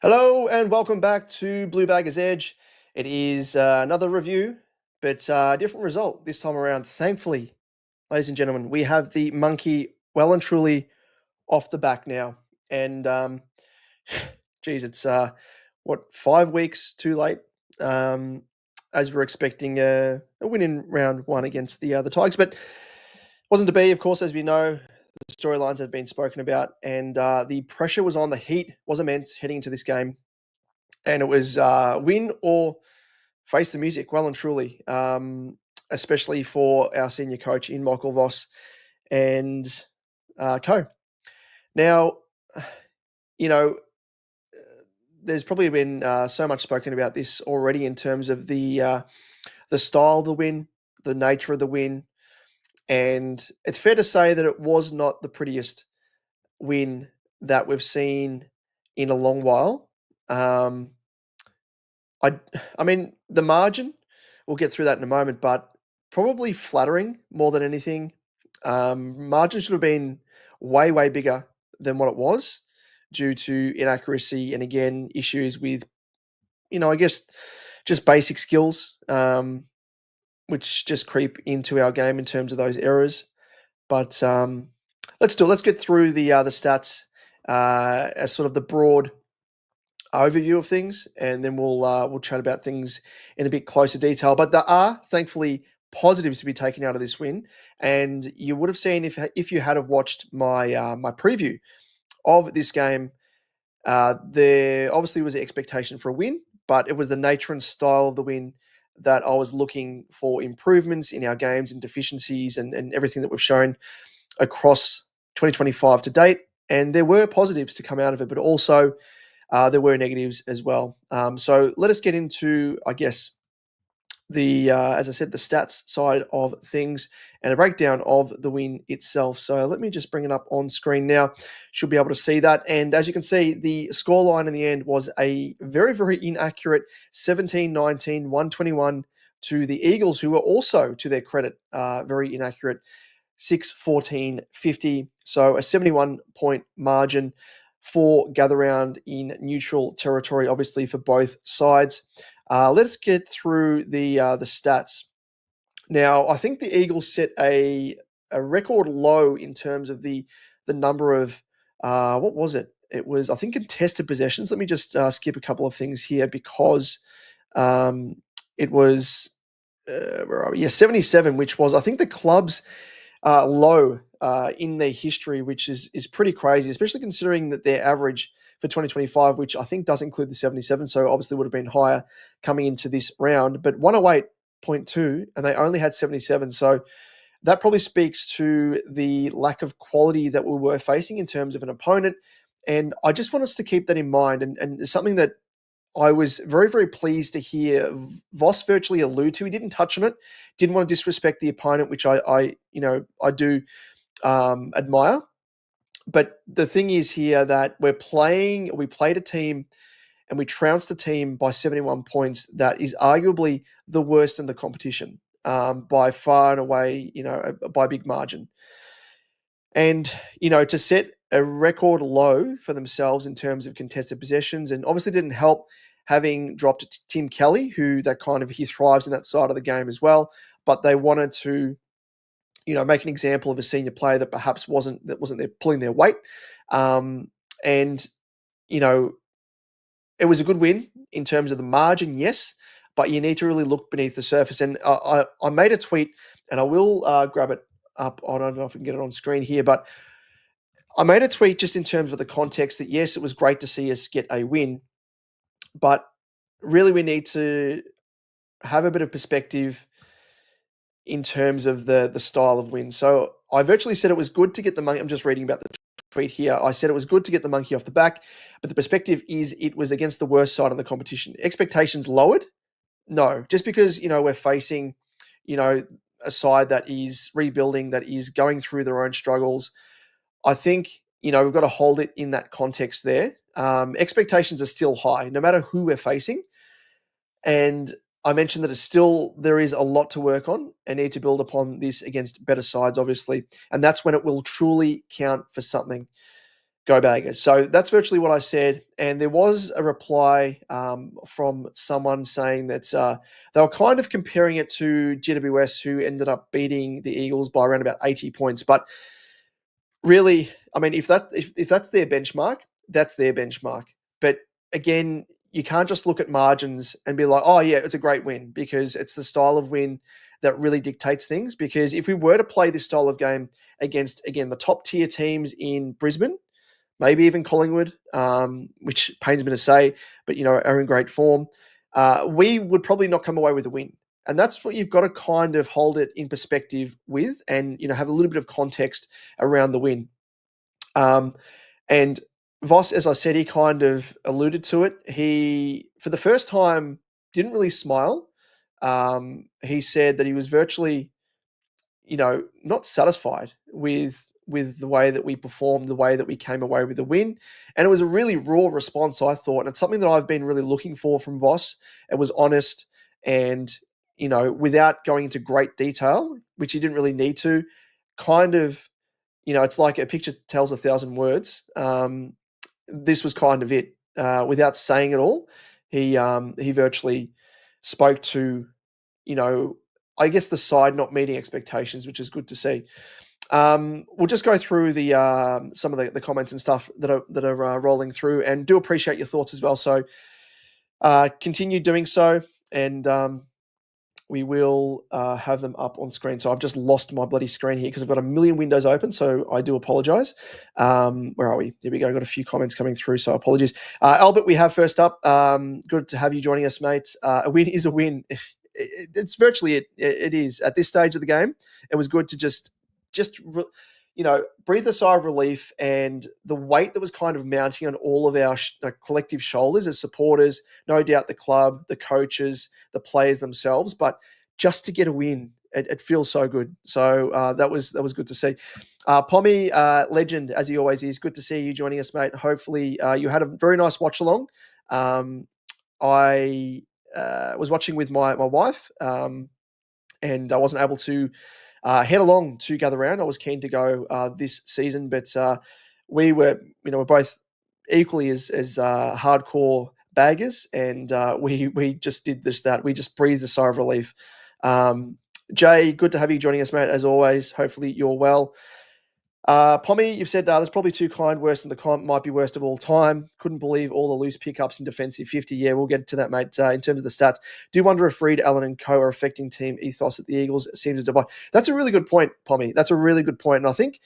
Hello and welcome back to Bluebaggers Edge. It is another review, but a different result this time around. Thankfully, ladies and gentlemen, we have the monkey well and truly off the back now. And geez, it's what 5 weeks too late. Um, as we're expecting a win in round one against the Tigers, but wasn't to be. Of course, as we know, the storylines have been spoken about, and the pressure was on. The heat was immense heading into this game, and it was win or face the music, well and truly, especially for our senior coach in Michael Voss and co. Now, you know, there's probably been so much spoken about this already in terms of the style of the win, the nature of the win, and it's fair to say that it was not the prettiest win that we've seen in a long while. Um, I I mean, the margin, we'll get through that in a moment, but probably flattering more than anything. Margin should have been way, way bigger than what it was due to inaccuracy and again issues with, I guess just basic skills, which just creep into our game in terms of those errors. But let's get through the stats as sort of the broad overview of things, and then we'll chat about things in a bit closer detail. But there are thankfully positives to be taken out of this win, and you would have seen if you had have watched my preview of this game. There obviously was the expectation for a win, but it was the nature and style of the win that I was looking for improvements in our games and deficiencies and everything that we've shown across 2025 to date. And there were positives to come out of it, but also there were negatives as well. So let us get into, I guess, as I said, the stats side of things and a breakdown of the win itself. So let me just bring it up on screen now. Should be able to see that. And as you can see, the scoreline in the end was a very, very inaccurate 17-19, 121 to the Eagles, who were also, to their credit, very inaccurate 6-14-50. So a 71-point margin for gather round in neutral territory, obviously for both sides. Let's get through the stats. Now, I think the Eagles set a record low in terms of the number of what was it? It was, I think, contested possessions. Let me just skip a couple of things here because it was where are we? Yeah, 77, which was I think the club's low in their history, which is pretty crazy, especially considering that their average for 2025, which I think does include the 77, so obviously would have been higher coming into this round, but 108.2, and they only had 77. So that probably speaks to the lack of quality that we were facing in terms of an opponent. And I just want us to keep that in mind. And something that I was very, very pleased to hear Voss virtually allude to. He didn't touch on it, didn't want to disrespect the opponent, which I do admire. But the thing is here that we played a team and we trounced a team by 71 points that is arguably the worst in the competition by far and away, by a big margin. And, to set a record low for themselves in terms of contested possessions, and obviously didn't help having dropped Tim Kelly, who he thrives in that side of the game as well. But they wanted to, make an example of a senior player that perhaps wasn't there pulling their weight. And, you know, it was a good win in terms of the margin, yes, but you need to really look beneath the surface. And I made a tweet, and I will grab it up. I don't know if I can get it on screen here, but I made a tweet just in terms of the context that, yes, it was great to see us get a win, but really we need to have a bit of perspective in terms of the style of win. So I virtually said it was good to get the monkey. I'm just reading about the tweet here. I said it was good to get the monkey off the back, but the perspective is it was against the worst side of the competition. Expectations lowered? No, just because, we're facing, a side that is rebuilding, that is going through their own struggles. I think, we've got to hold it in that context there. Expectations are still high, no matter who we're facing. And I mentioned that there is a lot to work on and need to build upon this against better sides, obviously. And that's when it will truly count for something. Go Baggers. So that's virtually what I said. And there was a reply from someone saying that they were kind of comparing it to GWS, who ended up beating the Eagles by around about 80 points. But really, I mean, if that's their benchmark, that's their benchmark. But again, you can't just look at margins and be like, oh yeah, it's a great win, because it's the style of win that really dictates things. Because if we were to play this style of game against, again, the top tier teams in Brisbane, maybe even Collingwood, which pains me to say, but are in great form, we would probably not come away with a win. And that's what you've got to kind of hold it in perspective with, and have a little bit of context around the win. And Voss, as I said, he kind of alluded to it. He, for the first time, didn't really smile. He said that he was virtually, not satisfied with the way that we performed, the way that we came away with the win. And it was a really raw response, I thought. And it's something that I've been really looking for from Voss. It was honest and, without going into great detail, which he didn't really need to, kind of, it's like a picture tells 1,000 words. This was kind of it. Without saying it all, he virtually spoke to, I guess, the side not meeting expectations, which is good to see. We'll just go through the some of the comments and stuff that are rolling through, and do appreciate your thoughts as well. So continue doing so, and we will have them up on screen. So I've just lost my bloody screen here because I've got a million windows open, so I do apologise. Where are we? There we go. I've got a few comments coming through, so apologies. Albert, we have first up. Good to have you joining us, mate. A win is a win. It's virtually it. It is. At this stage of the game, it was good to just breathe a sigh of relief, and the weight that was kind of mounting on all of our collective shoulders as supporters, no doubt the club, the coaches, the players themselves, but just to get a win, it feels so good. So that was good to see. Pommy, legend as he always is. Good to see you joining us, mate. Hopefully you had a very nice watch along. I was watching with my wife, and I wasn't able to head along to Gather Round. I was keen to go this season, but we were, we're both equally as hardcore baggers, and we just did that. We just breathed a sigh of relief. Jay, good to have you joining us, mate, as always. Hopefully you're well. Pommy, you've said there's probably too kind. Worst in the comp, might be worst of all time. Couldn't believe all the loose pickups in defensive 50. Yeah, we'll get to that, mate. In terms of the stats, do wonder if Reid, Allen, and co are affecting team ethos at the Eagles. It seems to divide. That's a really good point, Pommy. That's a really good point, and I think,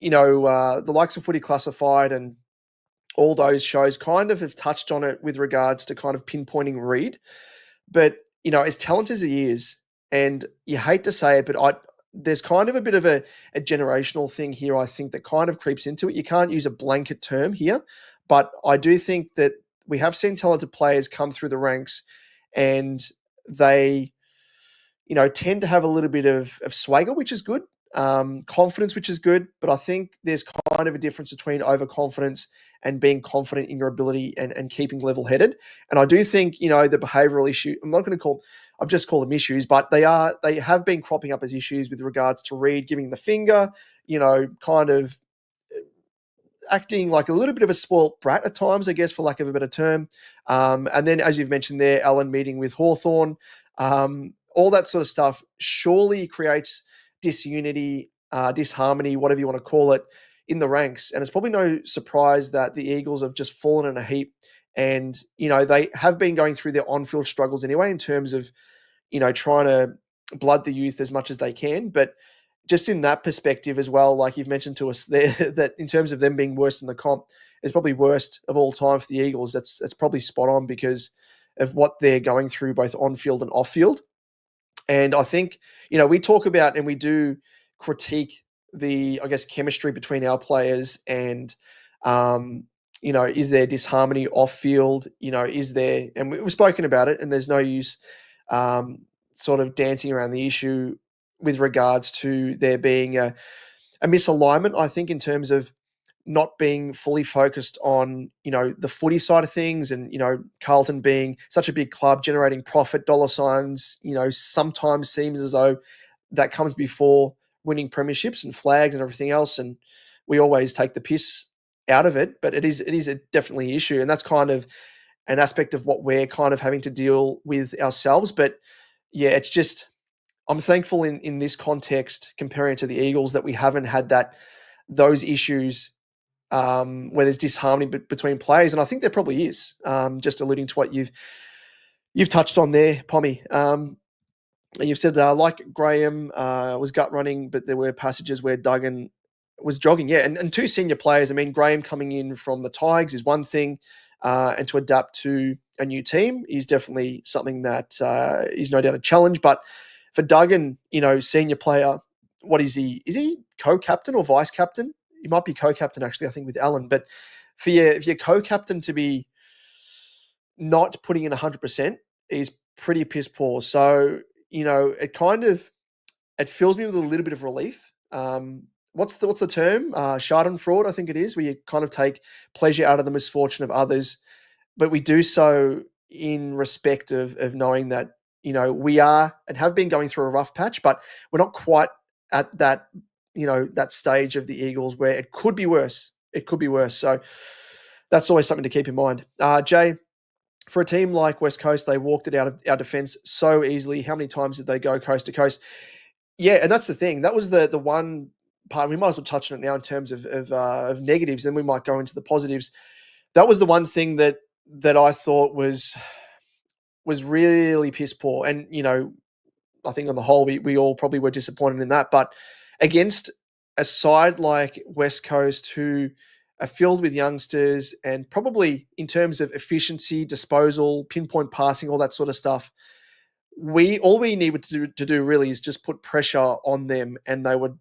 the likes of Footy Classified and all those shows kind of have touched on it with regards to kind of pinpointing Reid. But as talented as he is, and you hate to say it, but there's kind of a bit of a generational thing here, I think, that kind of creeps into it. You can't use a blanket term here, but I do think that we have seen talented players come through the ranks, and they, tend to have a little bit of swagger, which is good, confidence, which is good. But I think there's kind of a difference between overconfidence and being confident in your ability and keeping level-headed. And I do think, the behavioural issue, I'm not going to call, I've just called them issues, but they have been cropping up as issues with regards to Reid giving the finger, kind of acting like a little bit of a spoilt brat at times, I guess, for lack of a better term. And then, as you've mentioned there, Alan meeting with Hawthorn, all that sort of stuff surely creates disunity, disharmony, whatever you want to call it, in the ranks. And it's probably no surprise that the Eagles have just fallen in a heap. And, they have been going through their on-field struggles anyway, in terms of, trying to blood the youth as much as they can. But just in that perspective as well, like you've mentioned to us there, that in terms of them being worse than the comp, it's probably worst of all time for the Eagles. That's probably spot on because of what they're going through both on-field and off-field. And I think, we talk about and we do critique the, I guess, chemistry between our players and, is there disharmony off-field? Is there, and we've spoken about it, and there's no use sort of dancing around the issue with regards to there being a misalignment, I think, in terms of not being fully focused on, the footy side of things, and, Carlton being such a big club, generating profit, dollar signs, sometimes seems as though that comes before winning premierships and flags and everything else. And we always take the piss out of it, but it is a definitely an issue, and that's kind of an aspect of what we're kind of having to deal with ourselves. But yeah, it's just I'm thankful in this context, comparing it to the Eagles, that we haven't had those issues where there's disharmony between players, and I think there probably is. Just alluding to what you've touched on there, Pommy. And you've said like Graham was gut running, but there were passages where Duggan was jogging. Yeah, and two senior players. I mean, Graham coming in from the Tigers is one thing, and to adapt to a new team is definitely something that is no doubt a challenge. But for Duggan, senior player, what is he? Is he co-captain or vice captain? He might be co-captain actually, I think, with Allen. But for your co-captain to be not putting in 100% is pretty piss poor. So it kind of it fills me with a little bit of relief. What's the term? Schadenfreude, I think it is, where you kind of take pleasure out of the misfortune of others, but we do so in respect of knowing that we are and have been going through a rough patch, but we're not quite at that stage of the Eagles where it could be worse. It could be worse. So that's always something to keep in mind. Jay, for a team like West Coast, they walked it out of our defense so easily. How many times did they go coast to coast? Yeah, and that's the thing. That was the one part. We might as well touch on it now in terms of negatives. Then we might go into the positives. That was the one thing that I thought was really piss poor. And I think on the whole, we all probably were disappointed in that. But against a side like West Coast, who are filled with youngsters and probably in terms of efficiency, disposal, pinpoint passing, all that sort of stuff, all we needed to do really is just put pressure on them, and they would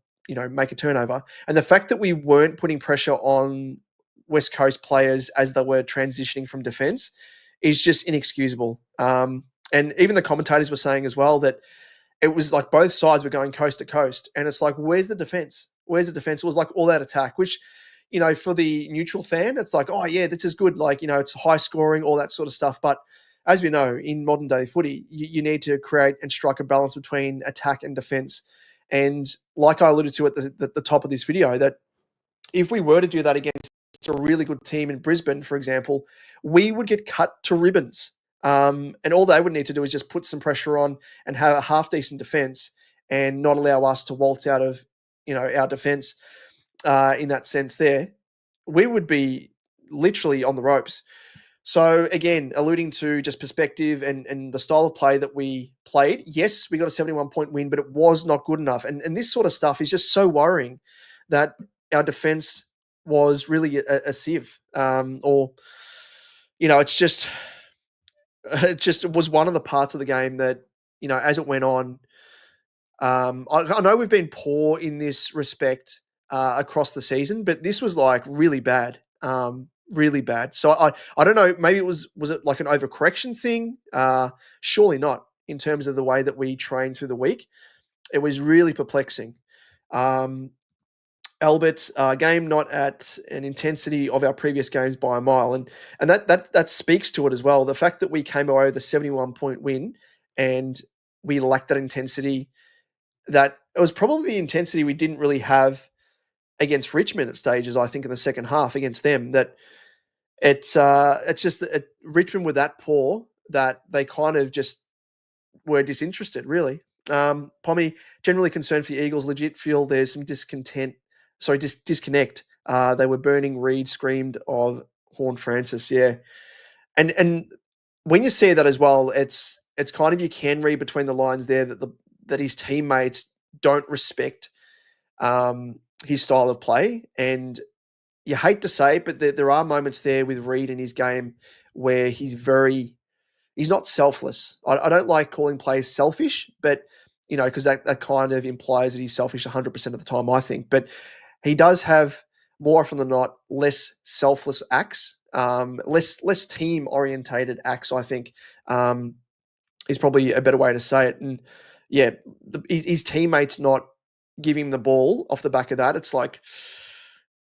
make a turnover. And the fact that we weren't putting pressure on West Coast players as they were transitioning from defence is just inexcusable. And even the commentators were saying as well that it was like both sides were going coast to coast, and it's like, where's the defense? Where's the defense? It was like all out attack, which, for the neutral fan, it's like, oh yeah, this is good. Like, it's high scoring, all that sort of stuff. But as we know, in modern day footy, you need to create and strike a balance between attack and defense. And like I alluded to at the top of this video, that if we were to do that against a really good team in Brisbane, for example, we would get cut to ribbons. And all they would need to do is just put some pressure on and have a half decent defense, and not allow us to waltz out of our defense in that sense. There, we would be literally on the ropes. So again, alluding to just perspective and the style of play that we played, yes, we got a 71-point win, but it was not good enough. And this sort of stuff is just so worrying, that our defense was really a sieve. It's just it was one of the parts of the game that, as it went on, I know we've been poor in this respect across the season, but this was like really bad. Really bad. So I don't know. Maybe was it like an overcorrection thing? Surely not. In terms of the way that we trained through the week, it was really perplexing. Albert, game not at an intensity of our previous games by a mile, and that speaks to it as well. The fact that we came away with a 71-point win and we lacked that intensity. That it was probably the intensity we didn't really have against Richmond at stages. I think in the second half against them, that it's just that Richmond were that poor that they kind of just were disinterested, really. Pommy, generally concerned for the Eagles, legit feel there's some disconnect. They were burning Reed, screamed of Horn Francis, yeah. And when you see that as well, it's kind of, you can read between the lines there that his teammates don't respect his style of play. And you hate to say it, but there are moments there with Reed in his game where he's not selfless. I don't like calling players selfish, but because that kind of implies that he's selfish 100% of the time, I think. But he does have, more often than not, less selfless acts, less team orientated acts, I think, is probably a better way to say it. And yeah, his teammates not giving him the ball off the back of that, it's like,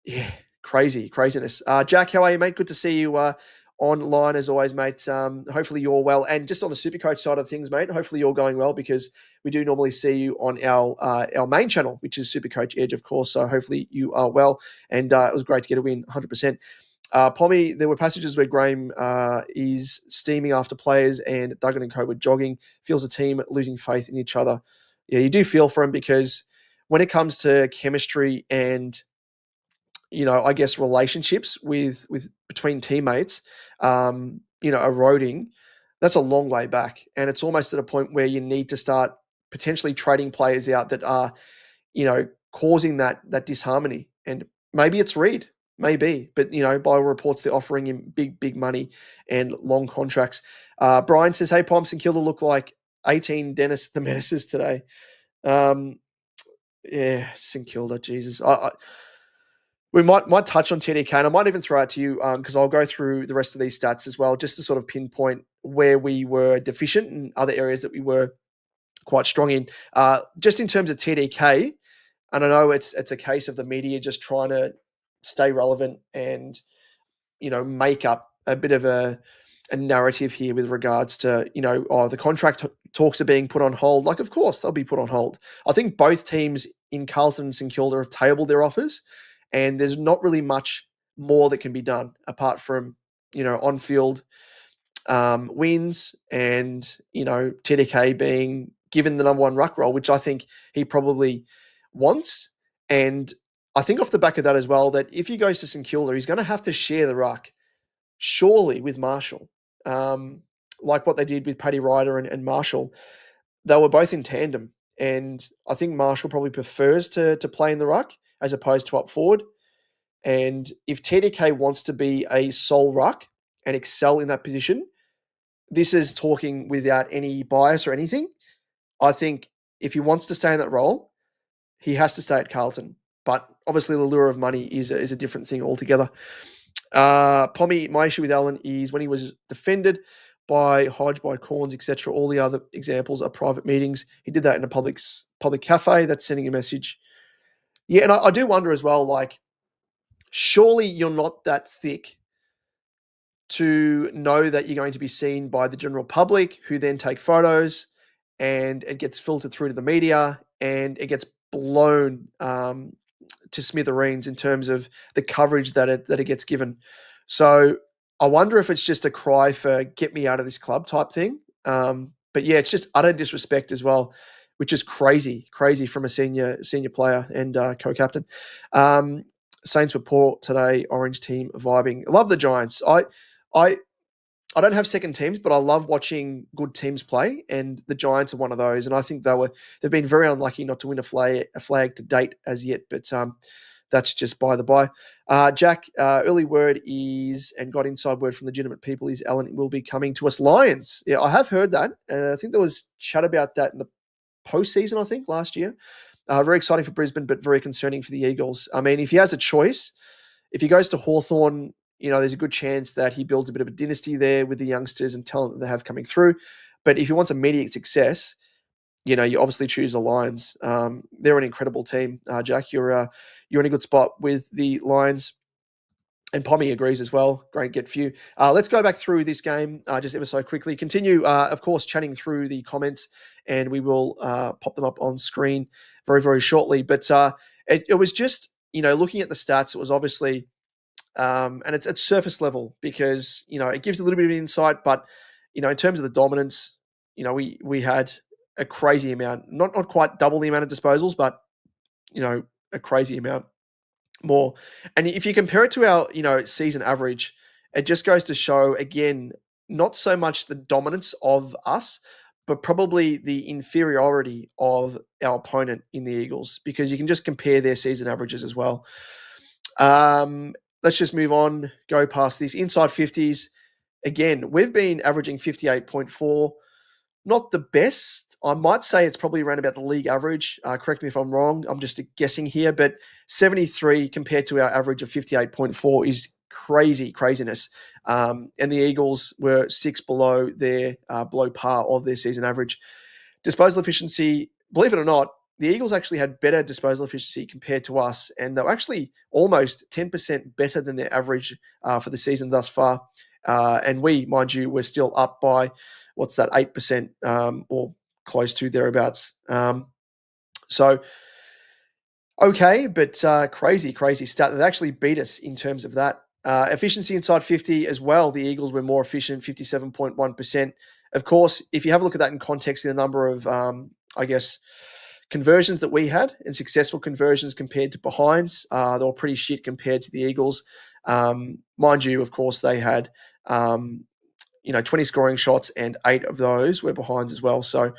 yeah, craziness. Jack, how are you, mate? Good to see you online as always, mate. Hopefully you're well. And just on the Supercoach side of things, mate, hopefully you're going well, because we do normally see you on our main channel, which is Supercoach Edge, of course. So hopefully you are well. And it was great to get a win, 100%. Pommy, there were passages where Graham is steaming after players and Duggan and co were jogging. Feels the team losing faith in each other. Yeah, you do feel for him, because when it comes to chemistry and, I guess relationships with between teammates, eroding, that's a long way back, and it's almost at a point where you need to start potentially trading players out that are, causing that disharmony. And maybe it's Reed, maybe, but by all reports they're offering him big money and long contracts. Brian says, "Hey, Pomps and Kilda look like 18 Dennis the Menaces today." Yeah, St Kilda, Jesus. We might touch on TDK, and I might even throw it to you, because I'll go through the rest of these stats as well, just to sort of pinpoint where we were deficient and other areas that we were quite strong in. Just in terms of TDK, and I know it's a case of the media just trying to stay relevant and make up a bit of a narrative here with regards to the contract talks are being put on hold. Like, of course they'll be put on hold. I think both teams in Carlton and St Kilda have tabled their offers, and there's not really much more that can be done apart from on-field wins and TDK being given the number one ruck role, which I think he probably wants. And I think off the back of that as well, that if he goes to St Kilda, he's going to have to share the ruck, surely, with Marshall, like what they did with Paddy Ryder and Marshall. They were both in tandem, and I think Marshall probably prefers to play in the ruck as opposed to up forward. And if TDK wants to be a sole ruck and excel in that position, this is talking without any bias or anything. I think if he wants to stay in that role, he has to stay at Carlton. But obviously, the lure of money is a different thing altogether. Pommy, my issue with Allen is when he was defended by Hodge, by Corns, etc. All the other examples are private meetings. He did that in a public cafe. That's sending a message. Yeah, and I do wonder as well, like, surely you're not that thick to know that you're going to be seen by the general public, who then take photos, and it gets filtered through to the media, and it gets blown to smithereens in terms of the coverage that it gets given. So I wonder if it's just a cry for "get me out of this club" type thing. But yeah, it's just utter disrespect as well, which is crazy from a senior player and co-captain. Saints were poor today. Orange team vibing. Love the Giants. I don't have second teams, but I love watching good teams play, and the Giants are one of those. And I think they've been very unlucky not to win a flag to date as yet, but that's just by the by. Jack, early word is, and got inside word from legitimate people, is Allen will be coming to us Lions. Yeah, I have heard that. I think there was chat about that in the postseason, I think, last year. Very exciting for Brisbane, but very concerning for the Eagles. I mean, if he has a choice, if he goes to Hawthorn, there's a good chance that he builds a bit of a dynasty there with the youngsters and talent that they have coming through. But if he wants immediate success, you obviously choose the Lions. They're an incredible team. Jack, you're in a good spot with the Lions. And Pommy agrees as well. Great get for you. Let's go back through this game just ever so quickly. Continue, of course, chatting through the comments, and we will pop them up on screen very, very shortly. But it was just, looking at the stats, it was obviously, and it's at surface level, because, it gives a little bit of insight. But, in terms of the dominance, we had a crazy amount, not quite double the amount of disposals, but, a crazy amount more. And if you compare it to our, season average, it just goes to show, again, not so much the dominance of us, but probably the inferiority of our opponent in the Eagles, because you can just compare their season averages as well. Let's just move on, go past these inside 50s. Again, we've been averaging 58.4. Not the best. I might say it's probably around about the league average. Correct me if I'm wrong. I'm just guessing here, but 73 compared to our average of 58.4 is craziness. And the Eagles were 6 below below par of their season average. Disposal efficiency, believe it or not, the Eagles actually had better disposal efficiency compared to us, and they were actually almost 10% better than their average for the season thus far. And we, mind you, we're still up by, what's that, 8%, or close to thereabouts. So, okay, but crazy stat. They actually beat us in terms of that. Efficiency inside 50 as well. The Eagles were more efficient, 57.1%. Of course, if you have a look at that in context, in the number of, I guess, conversions that we had and successful conversions compared to behinds, they were pretty shit compared to the Eagles. Mind you, of course, they had 20 scoring shots, and 8 of those were behinds as well. So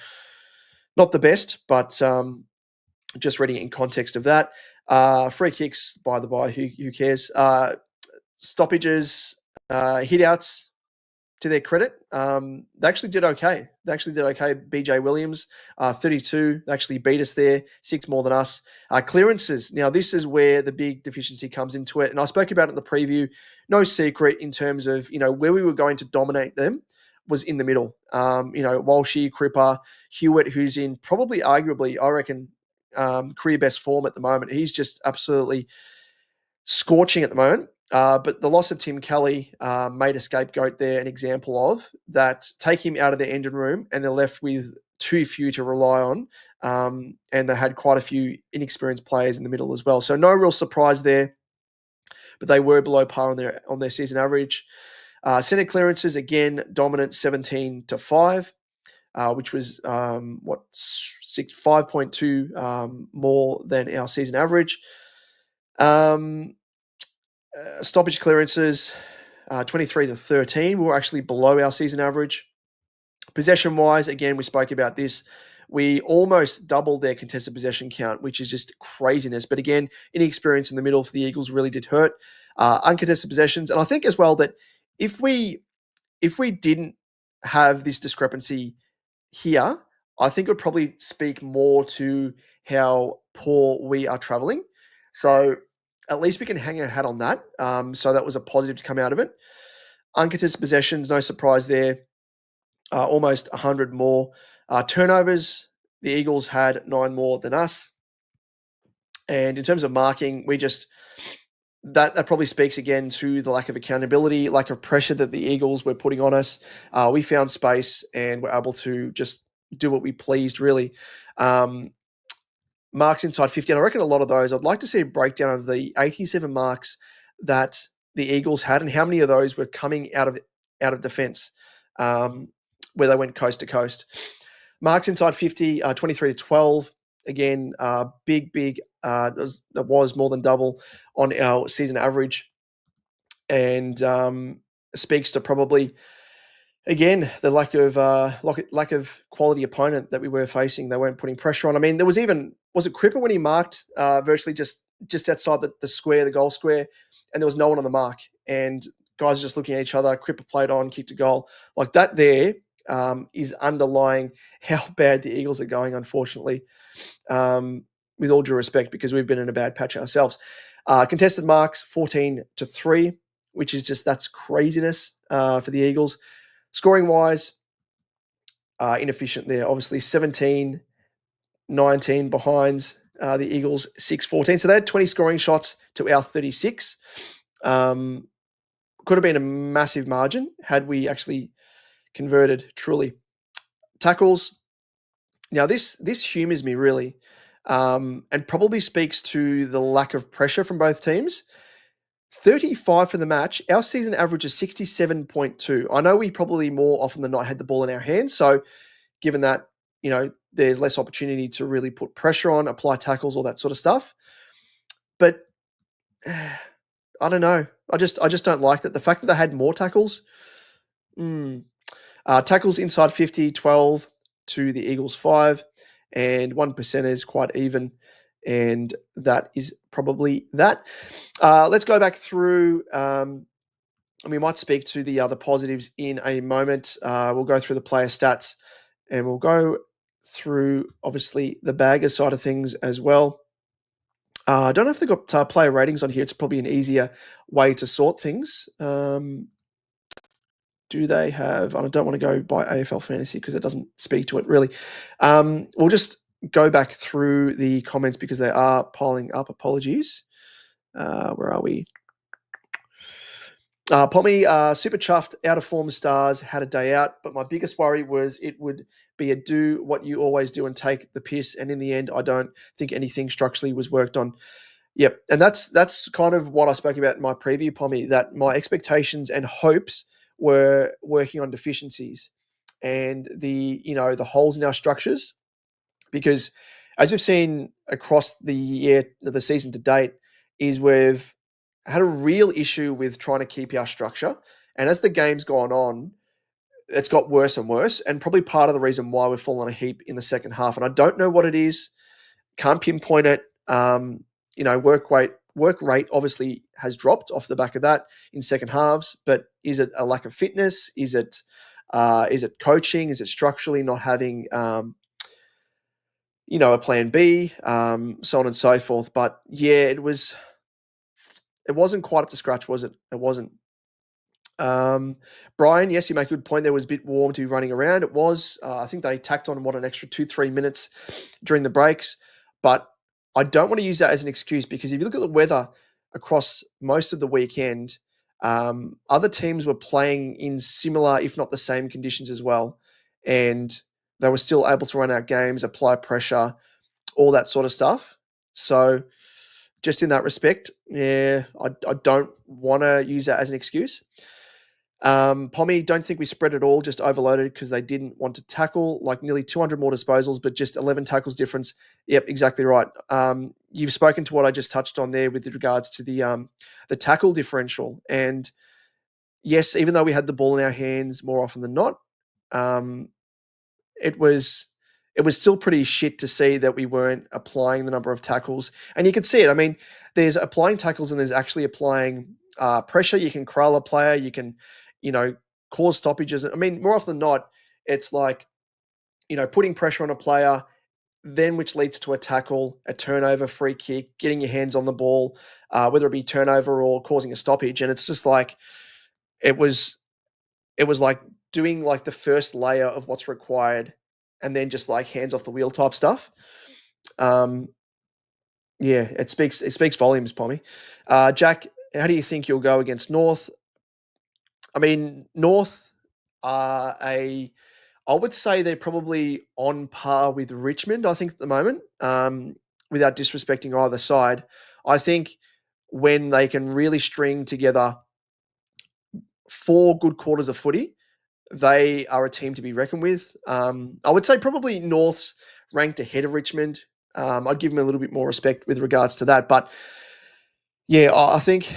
not the best, but just reading it in context of that. Free kicks, by the by, who cares? Stoppages, hit-outs, to their credit, they actually did okay. BJ Williams, 32, they actually beat us there, 6 more than us. Clearances. Now, this is where the big deficiency comes into it. And I spoke about it in the preview. No secret in terms of, where we were going to dominate them was in the middle. Walshy, Cripper, Hewitt, who's in probably arguably, I reckon, career best form at the moment. He's just absolutely scorching at the moment. But the loss of Tim Kelly made a scapegoat there, an example of that. Take him out of their engine room, and they're left with too few to rely on. And they had quite a few inexperienced players in the middle as well. So no real surprise there, but they were below par on their season average. Centre clearances, again, dominant 17-5, which was 5.2 more than our season average. Stoppage clearances, 23-13. We were actually below our season average. Possession-wise, again, we spoke about this. We almost doubled their contested possession count, which is just craziness. But again, inexperience in the middle for the Eagles really did hurt. Uncontested possessions. And I think as well that if we didn't have this discrepancy here, I think it would probably speak more to how poor we are traveling. So at least we can hang our hat on that. So that was a positive to come out of it. Uncontested possessions, no surprise there. Almost 100 more. Turnovers, the Eagles had 9 more than us. And in terms of marking, that probably speaks again to the lack of accountability, lack of pressure that the Eagles were putting on us. We found space and were able to just do what we pleased, really. Marks inside 50, and I reckon a lot of those, I'd like to see a breakdown of the 87 marks that the Eagles had and how many of those were coming out of defense, where they went coast to coast. Marks inside 50, 23-12. Again, big, that was more than double on our season average, and speaks to probably, again, the lack of quality opponent that we were facing. They weren't putting pressure on. I mean, there was it Cripper when he marked virtually just outside the square, the goal square, and there was no one on the mark, and guys just looking at each other. Cripper played on, kicked a goal. Like that there is underlying how bad the Eagles are going, unfortunately, with all due respect, because we've been in a bad patch ourselves. Contested marks, 14-3, which is that's craziness for the Eagles. Scoring-wise, inefficient there. Obviously, 17-19 behinds. The Eagles, 6-14. So they had 20 scoring shots to our 36. Could have been a massive margin had we actually converted truly. Tackles. Now, this humors me, really, and probably speaks to the lack of pressure from both teams. 35 for the match. Our season average is 67.2. I know we probably more often than not had the ball in our hands. So given that, there's less opportunity to really put pressure on, apply tackles, all that sort of stuff. But I don't know. I just don't like that. The fact that they had more tackles. Tackles inside 50, 12 to the Eagles 5, and 1% is quite even. And that is probably that. Let's go back through, and we might speak to the other positives in a moment. We'll go through the player stats, and we'll go through, obviously, the bagger side of things as well. I don't know if they've got player ratings on here. It's probably an easier way to sort things. Do they have, and I don't want to go by AFL Fantasy because it doesn't speak to it really. We'll just go back through the comments because they are piling up. Apologies. Where are we? Pommy, super chuffed, out of form stars, had a day out, but my biggest worry was it would be a do what you always do and take the piss. And in the end, I don't think anything structurally was worked on. Yep, and that's kind of what I spoke about in my preview, Pommy, that my expectations and hopes were working on deficiencies and the holes in our structures, because as we've seen across the season to date, is we've had a real issue with trying to keep our structure, and as the game's gone on, it's got worse and worse, and probably part of the reason why we've fallen a heap in the second half, and I don't know what it is, can't pinpoint it. Work rate obviously has dropped off the back of that in second halves, but is it a lack of fitness? Is it coaching? Is it structurally not having a plan B, so on and so forth? But yeah, it wasn't quite up to scratch, was it? It wasn't. Um, Brian, yes, you make a good point. There was a bit warm to be running around. It was. I think they tacked on an extra 2-3 minutes during the breaks, but I don't want to use that as an excuse, because if you look at the weather across most of the weekend, other teams were playing in similar, if not the same, conditions as well, and they were still able to run out games, apply pressure, all that sort of stuff. So, just in that respect, yeah, I don't want to use that as an excuse. Pommy, don't think we spread it all, just overloaded because they didn't want to tackle, like nearly 200 more disposals, but just 11 tackles difference. Yep, exactly right. You've spoken to what I just touched on there with regards to the tackle differential. And yes, even though we had the ball in our hands more often than not, um, it was it was still pretty shit to see that we weren't applying the number of tackles. And you could see it. I mean, there's applying tackles and there's actually applying pressure. You can corral a player. You can, you know, cause stoppages. I mean, more often than not, it's like, putting pressure on a player, then which leads to a tackle, a turnover, free kick, getting your hands on the ball, whether it be turnover or causing a stoppage. And it's just like it was it was like doing like the first layer of what's required, and then just like hands off the wheel type stuff. Um, yeah, it speaks volumes, Pommy. Jack, how do you think you'll go against North? I mean, North are I would say they're probably on par with Richmond, I think, at the moment, without disrespecting either side. I think when they can really string together 4 good quarters of footy, they are a team to be reckoned with. I would say probably North's ranked ahead of Richmond. I'd give them a little bit more respect with regards to that. But yeah, I think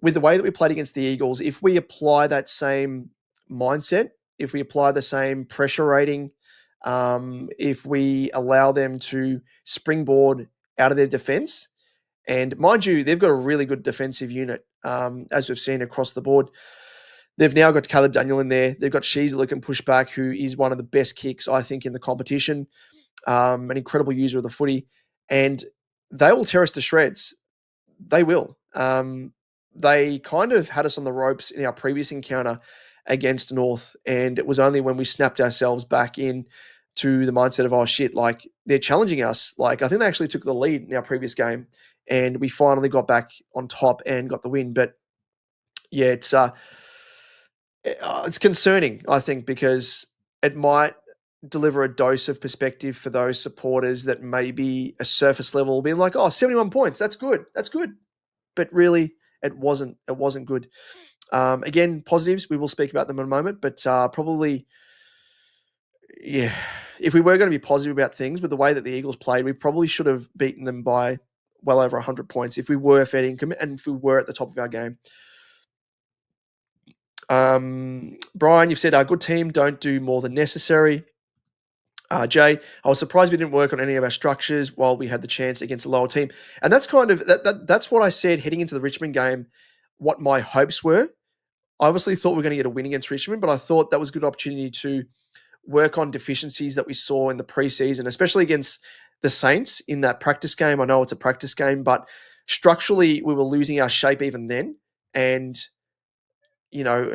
with the way that we played against the Eagles, if we apply that same mindset, if we apply the same pressure rating, if we allow them to springboard out of their defense, and mind you, they've got a really good defensive unit, as we've seen across the board. They've now got Caleb Daniel in there. They've got Sheezel who can push back, who is one of the best kicks, I think, in the competition. An incredible user of the footy. And they will tear us to shreds. They will. They kind of had us on the ropes in our previous encounter against North, and it was only when we snapped ourselves back in to the mindset of, oh shit, like they're challenging us. Like I think they actually took the lead in our previous game, and we finally got back on top and got the win. But yeah, it's concerning, I think, because it might deliver a dose of perspective for those supporters that may be a surface level, being like, "Oh, 71 points, that's good." But really, it wasn't good. Again, positives, we will speak about them in a moment, but probably, yeah, if we were going to be positive about things, with the way that the Eagles played, we probably should have beaten them by well over 100 points if we were fair income and if we were at the top of our game. Brian, you've said our good team don't do more than necessary. Jay, I was surprised we didn't work on any of our structures while we had the chance against a lower team, and that's kind of that's what I said heading into the Richmond game. What my hopes were. I obviously thought we were going to get a win against Richmond, but I thought that was a good opportunity to work on deficiencies that we saw in the preseason, especially against the Saints in that practice game. I know it's a practice game, but structurally we were losing our shape even then, and you know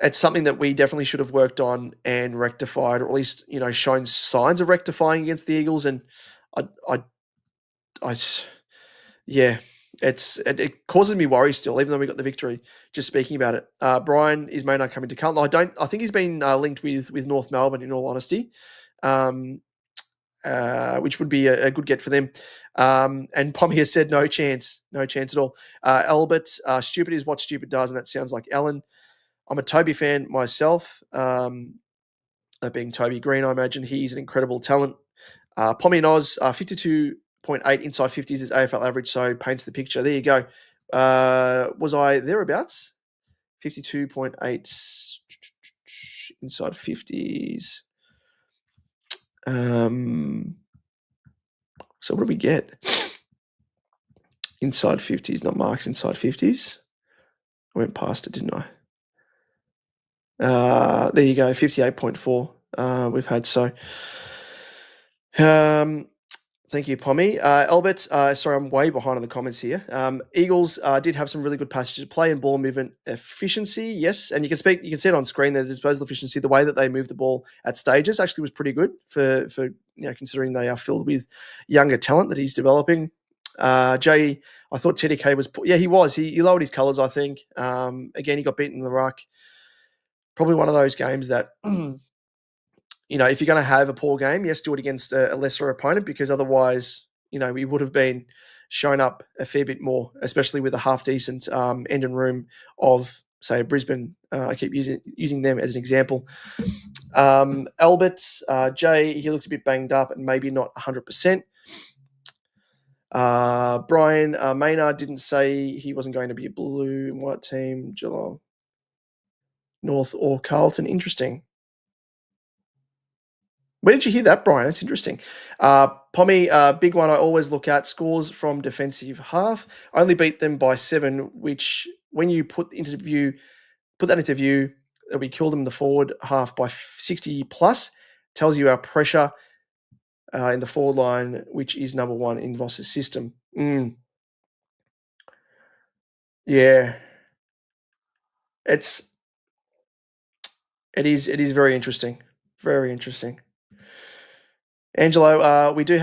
it's something that we definitely should have worked on and rectified, or at least shown signs of rectifying against the Eagles. And I, I, I yeah, It causes me worry still, even though we got the victory. Just speaking about it, Brian is may not coming to Carlton. I think he's been linked with North Melbourne. In all honesty, um, which would be a good get for them. And Pommy has said no chance, no chance at all. Albert, stupid is what stupid does, and that sounds like Alan. I'm a Toby fan myself. That being Toby Green, I imagine he's an incredible talent. Pommy and Oz, 52.8 inside 50s is AFL average, so paints the picture. There you go. Was I thereabouts? 52.8 inside 50s. So what do we get? Inside 50s, not marks inside 50s. I went past it, didn't I? There you go, 58.4 we've had. So thank you, Pommy. Albert, sorry, I'm way behind on the comments here. Eagles did have some really good passages of play and ball movement efficiency, yes. And you can see it on screen there, the disposal efficiency, the way that they moved the ball at stages actually was pretty good for considering they are filled with younger talent that he's developing. Jay, I thought TDK was, he was. He lowered his colours, I think. Again, he got beaten in the ruck. Probably one of those games that if you're going to have a poor game, yes, do it against a lesser opponent, because otherwise, we would have been shown up a fair bit more, especially with a half decent end and room of, say, Brisbane. I keep using them as an example. Albert, Jay, he looked a bit banged up and maybe not 100%. Brian Maynard didn't say he wasn't going to be a blue and white team, Geelong, North or Carlton. Interesting. Where did you hear that, Brian? That's interesting. Pommy, big one I always look at, scores from defensive half. I only beat them by 7, which when you put that into view, we killed them in the forward half by 60 plus. Tells you our pressure in the forward line, which is number 1 in Voss's system. Yeah. It is very interesting. Very interesting. Angelo, we do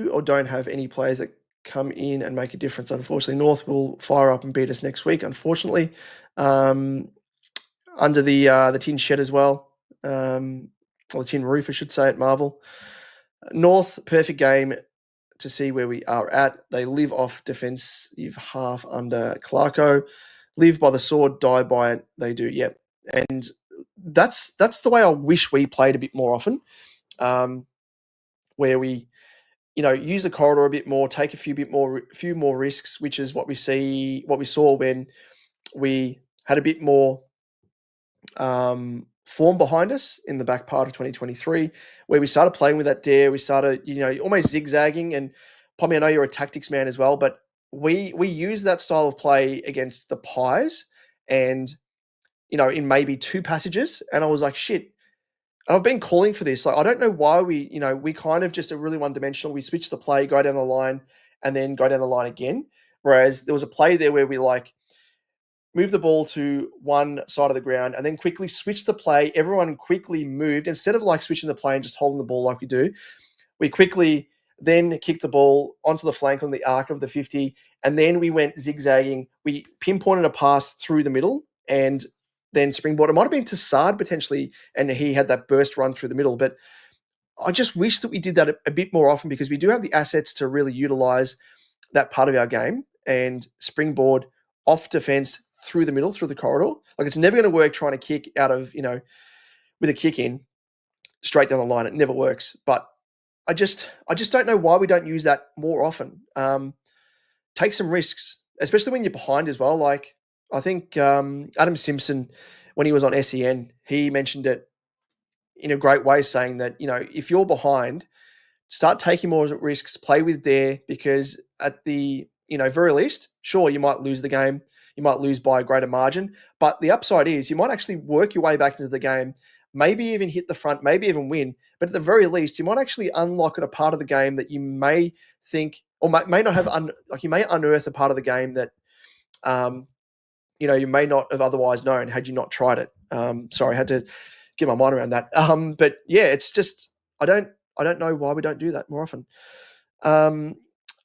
or don't have any players that come in and make a difference. Unfortunately, North will fire up and beat us next week. Unfortunately, under the tin shed as well, or the tin roof, I should say, at Marvel. North, perfect game to see where we are at. They live off defensive half under Clarko. Live by the sword, die by it. They do, yep. And that's the way I wish we played a bit more often, where we use the corridor a bit more, take a few more risks, which is what we saw when we had a bit more form behind us in the back part of 2023, where we started playing with that dare. We started, almost zigzagging. And Pommy, I know you're a tactics man as well, but we use that style of play against the Pies, and in maybe 2 passages. And I was like, shit. I've been calling for this. Like, I don't know why we kind of just are really one-dimensional. We switch the play, go down the line, and then go down the line again. Whereas there was a play there where we move the ball to one side of the ground and then quickly switch the play. Everyone quickly moved. Instead of switching the play and just holding the ball like we do, we quickly then kicked the ball onto the flank on the arc of the 50, and then we went zigzagging. We pinpointed a pass through the middle, and then springboard. It might have been to Sard potentially, and he had that burst run through the middle. But I just wish that we did that a bit more often, because we do have the assets to really utilize that part of our game and springboard off defense through the middle, through the corridor. It's never going to work trying to kick out of, with a kick in straight down the line. It never works. But I just don't know why we don't use that more often. Take some risks, especially when you're behind as well. I think Adam Simpson, when he was on SEN, he mentioned it in a great way, saying that, if you're behind, start taking more risks, play with dare, because at the, very least, sure, you might lose the game. You might lose by a greater margin. But the upside is you might actually work your way back into the game, maybe even hit the front, maybe even win. But at the very least, you might actually unlock a part of the game that you may think, or may not have, you may unearth a part of the game that, you may not have otherwise known had you not tried it. Sorry, I had to get my mind around that. But yeah, it's just, I don't know why we don't do that more often.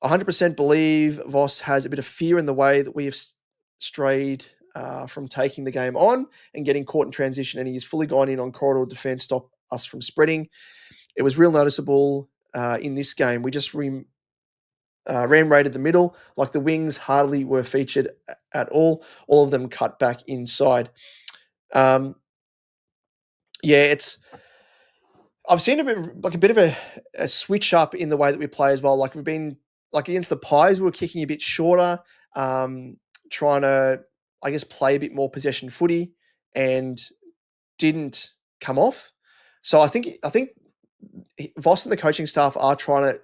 100% believe Voss has a bit of fear in the way that we have strayed from taking the game on and getting caught in transition, and he has fully gone in on corridor defense, stop us from spreading. It was real noticeable in this game. We just ram raided the middle, like the wings hardly were featured at all. All of them cut back inside. Um, yeah, it's I've seen a bit of a switch up in the way that we play as well. Like we've been like against the Pies, we were kicking a bit shorter, trying to I guess play a bit more possession footy, and didn't come off. So I think Voss and the coaching staff are trying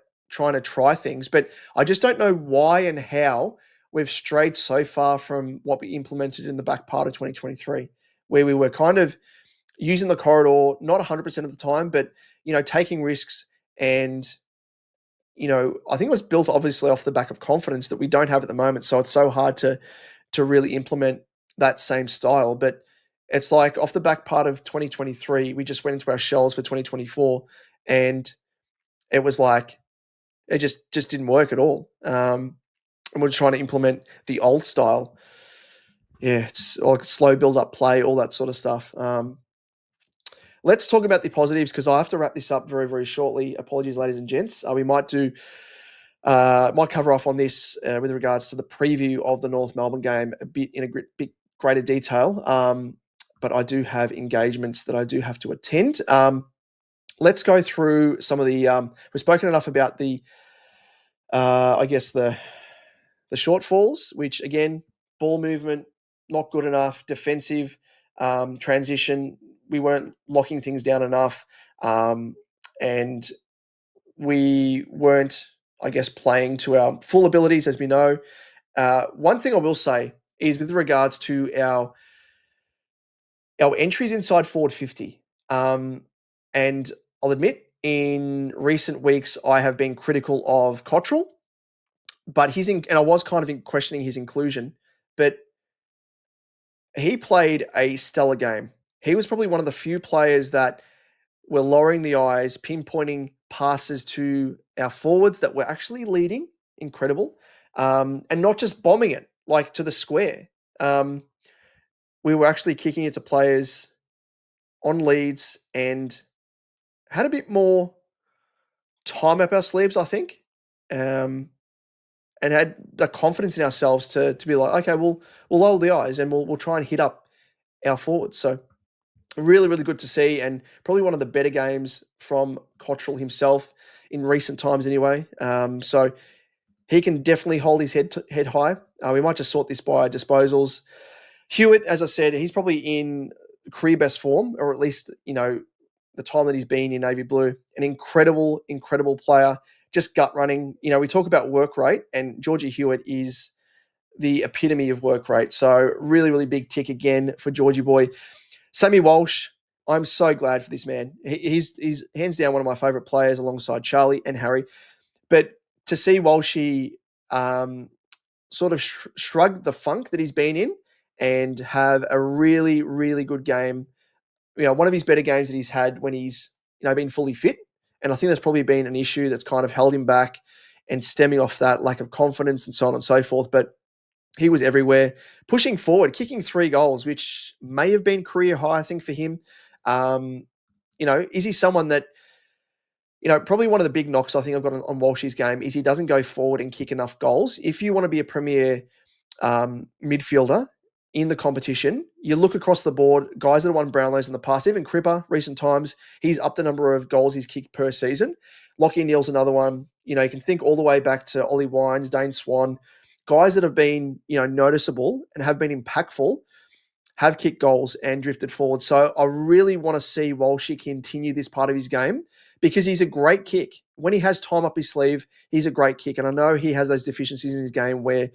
to try things, but I just don't know why and how we've strayed so far from what we implemented in the back part of 2023, where we were kind of using the corridor not 100% of the time, but taking risks. And I think it was built obviously off the back of confidence that we don't have at the moment. So it's so hard to really implement that same style. But it's like off the back part of 2023, we just went into our shells for 2024, and it was like it just didn't work at all. And we're trying to implement the old style. Yeah, it's like slow build up play, all that sort of stuff. Let's talk about the positives because I have to wrap this up very, very shortly. Apologies, ladies and gents. We might cover off on this with regards to the preview of the North Melbourne game a bit in a bit greater detail. But I do have engagements that I do have to attend. Let's go through some of the. We've spoken enough about the, I guess the shortfalls, which again, ball movement not good enough, defensive transition. We weren't locking things down enough, and we weren't, I guess, playing to our full abilities, as we know. One thing I will say is with regards to our entries inside forward 50, and I'll admit in recent weeks I have been critical of Cottrell, but and I was kind of questioning his inclusion, but he played a stellar game. He was probably one of the few players that were lowering the eyes, pinpointing passes to our forwards that were actually leading. Incredible. And not just bombing it, like to the square. We were actually kicking it to players on leads and had a bit more time up our sleeves, I think, and had the confidence in ourselves to be like, okay, we'll lower the eyes and we'll try and hit up our forwards. So really, really good to see, and probably one of the better games from Cottrell himself in recent times, anyway. So he can definitely hold his head high. We might just sort this by disposals. Hewitt, as I said, he's probably in career best form, or at least the time that he's been in navy blue. An incredible, incredible player. Just gut running. We talk about work rate, and Georgie Hewitt is the epitome of work rate. So really, really big tick again for Georgie boy. Sammy Walsh, I'm so glad for this man. He's hands down one of my favourite players alongside Charlie and Harry. But to see Walshy sort of shrug the funk that he's been in and have a really, really good game, one of his better games that he's had when he's been fully fit. And I think that's probably been an issue that's kind of held him back and stemming off that lack of confidence and so on and so forth. But he was everywhere, pushing forward, kicking 3 goals, which may have been career high, I think, for him. Is he someone that, probably one of the big knocks I think I've got on Walsh's game is he doesn't go forward and kick enough goals. If you want to be a premier midfielder in the competition, you look across the board, guys that have won Brownlows in the past, even Cripper, recent times, he's upped the number of goals he's kicked per season. Lachie Neale's another one. You can think all the way back to Ollie Wines, Dane Swan, guys that have been, noticeable and have been impactful, have kicked goals and drifted forward. So I really want to see Walshy continue this part of his game because he's a great kick. When he has time up his sleeve, he's a great kick. And I know he has those deficiencies in his game where,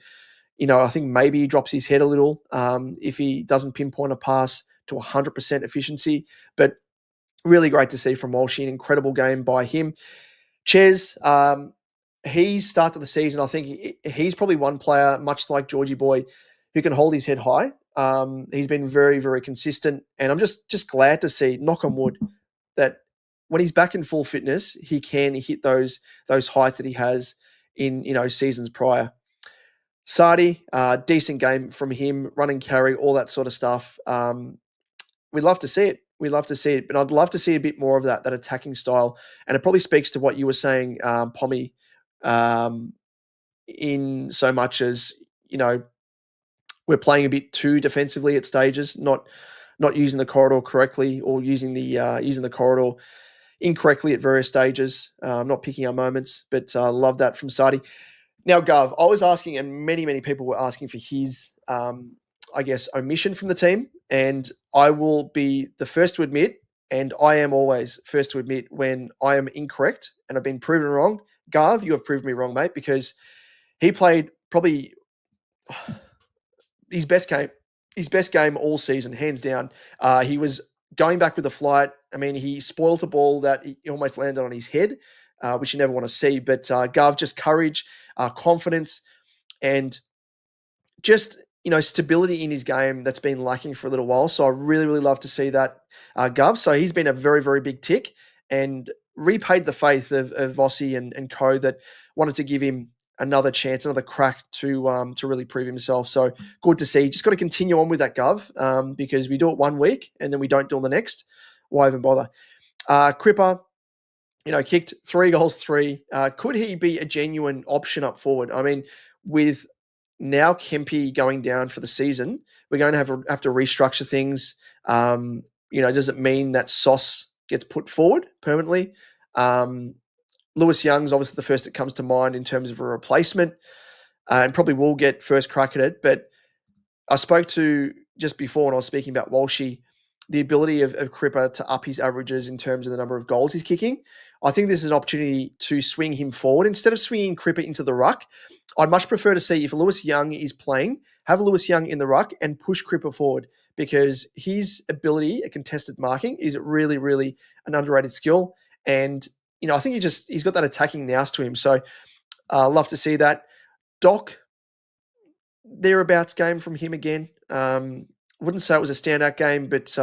I think maybe he drops his head a little if he doesn't pinpoint a pass to 100% efficiency. But really great to see from Walshy, an incredible game by him. Ches, his start to the season, I think he's probably one player, much like Georgie boy, who can hold his head high. He's been very, very consistent. And I'm just glad to see, knock on wood, that when he's back in full fitness, he can hit those heights that he has in seasons prior. Sardi, decent game from him, run and carry, all that sort of stuff. We'd love to see it. We'd love to see it, but I'd love to see a bit more of that attacking style. And it probably speaks to what you were saying, Pommy, um, in so much as we're playing a bit too defensively at stages, not using the corridor correctly, or using the corridor incorrectly at various stages, not picking our moments. But love that from Sardi. Now, Gov, I was asking, and many people were asking for his, I guess, omission from the team, and I will be the first to admit, and I am always first to admit when I am incorrect and I've been proven wrong. Gav, you have proven me wrong, mate, because he played probably his best game all season, hands down. He was going back with the flight. I mean, he spoiled a ball that he almost landed on his head, which you never want to see. But Gav, just courage, confidence, and just stability in his game that's been lacking for a little while. So I really love to see that, Gov. So he's been a very big tick and repaid the faith of Vossi and co that wanted to give him another chance, another crack to really prove himself. So good to see. Just got to continue on with that, Gov, because we do it 1 week and then we don't do it the next. Why even bother? Cripper, kicked 3 goals, 3. Could he be a genuine option up forward? I mean, with now Kempe going down for the season, we're going to have to restructure things. Does it mean that Sauce gets put forward permanently? Lewis Young's obviously the first that comes to mind in terms of a replacement, and probably will get first crack at it. But I spoke to just before when I was speaking about Walshy, the ability of Cripper to up his averages in terms of the number of goals he's kicking. I think this is an opportunity to swing him forward. Instead of swinging Cripper into the ruck, I'd much prefer to see, if Lewis Young is playing, have Lewis Young in the ruck and push Cripper forward, because his ability at contested marking is really an underrated skill. And, I think he's got that attacking nous to him. So love to see that. Doc, thereabouts game from him again. Wouldn't say it was a standout game, but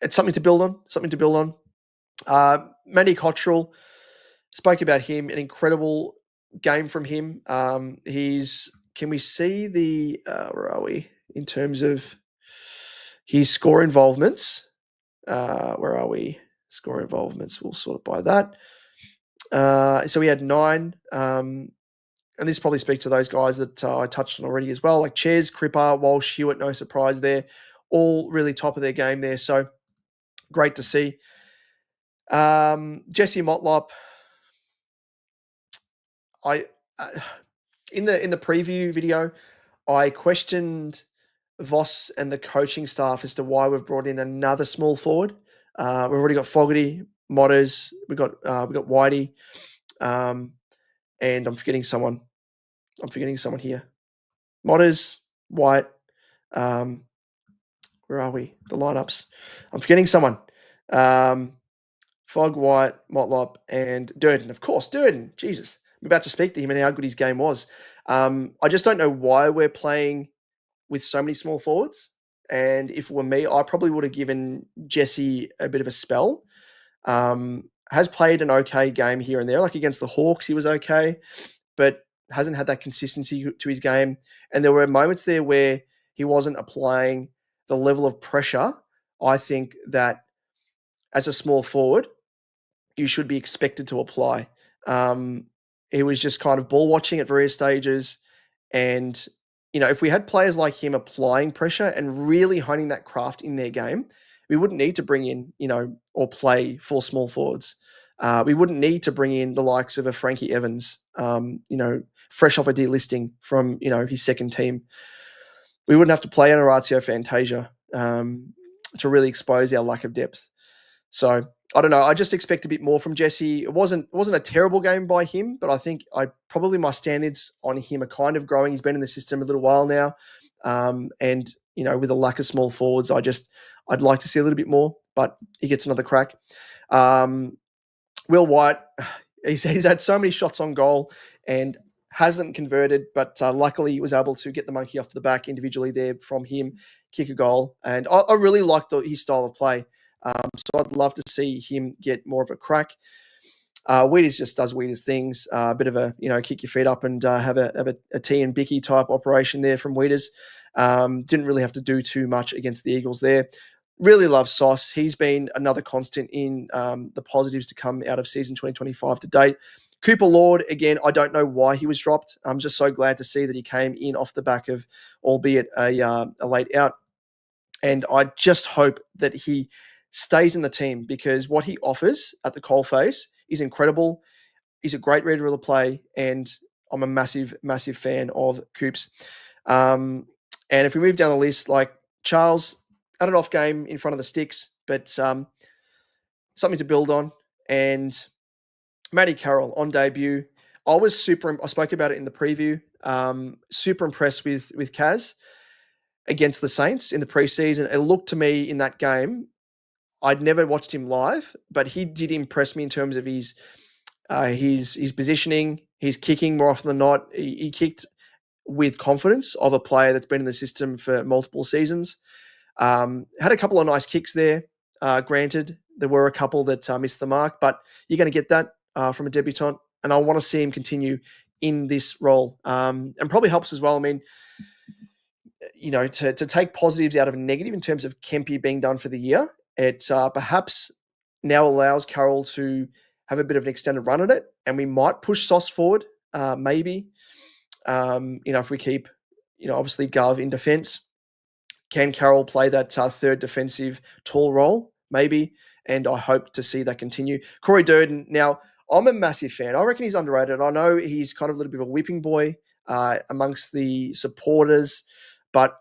it's something to build on. Mandy Cottrell, spoke about him, an incredible game from him. Can we see the, where are we, in terms of his score involvements? Where are we? Score involvements, we'll sort it by that. So we had 9, and this probably speaks to those guys that I touched on already as well, like Ches, Cripper, Walsh, Hewitt, no surprise there. All really top of their game there, so great to see. Jesse Motlop, in the preview video, I questioned Voss and the coaching staff as to why we've brought in another small forward. We've already got Fogarty, Motters, we got Whitey, and I'm forgetting someone. Here. Motters, White. Where are we? The lineups. I'm forgetting someone. Fogg, White, Motlop, and Durden. Of course, Durden. Jesus. I'm about to speak to him and how good his game was. I just don't know why we're playing with so many small forwards. And if it were me, I probably would have given Jesse a bit of a spell. Has played an okay game here and there. Like against the Hawks, he was okay, but hasn't had that consistency to his game. And there were moments there where he wasn't applying the level of pressure, I think, that as a small forward, you should be expected to apply. He was just kind of ball watching at various stages. And, if we had players like him applying pressure and really honing that craft in their game, we wouldn't need to bring in, or play 4 small forwards. We wouldn't need to bring in the likes of a Frankie Evans, fresh off a delisting from, his second team. We wouldn't have to play an Orazio Fantasia to really expose our lack of depth. So I don't know. I just expect a bit more from Jesse. It wasn't a terrible game by him, but I think my standards on him are kind of growing. He's been in the system a little while now, and with a lack of small forwards, I'd like to see a little bit more. But he gets another crack. Will White, he's had so many shots on goal and hasn't converted, but luckily he was able to get the monkey off the back individually there from him, kick a goal, and I really liked his style of play. So I'd love to see him get more of a crack. Wheaties just does Wheaties things. A bit of a kick your feet up and have a tea and bicky type operation there from Wheaties. Didn't really have to do too much against the Eagles there. Really love Sauce. He's been another constant in the positives to come out of season 2025 to date. Cooper Lord, again, I don't know why he was dropped. I'm just so glad to see that he came in off the back of, albeit a late out. And I just hope that he stays in the team because what he offers at the coalface is incredible. He's a great reader of the play, and I'm a massive, massive fan of Coops. And if we move down the list, like Charles had an off game in front of the sticks, but something to build on. And Matty Carroll on debut. I spoke about it in the preview. Super impressed with Kaz against the Saints in the preseason. It looked to me in that game, I'd never watched him live, but he did impress me in terms of his positioning, his kicking more often than not. He kicked with confidence of a player that's been in the system for multiple seasons. Had a couple of nice kicks there. Granted, there were a couple that missed the mark, but you're going to get that from a debutant, and I want to see him continue in this role. And probably helps as well. I mean, to take positives out of a negative in terms of Kempy being done for the year, it perhaps now allows Carroll to have a bit of an extended run at it, and we might push Sauce forward, maybe. If we keep, obviously Gov in defence, can Carroll play that third defensive tall role? Maybe, and I hope to see that continue. Corey Durden, now, I'm a massive fan. I reckon he's underrated. I know he's kind of a little bit of a whipping boy amongst the supporters, but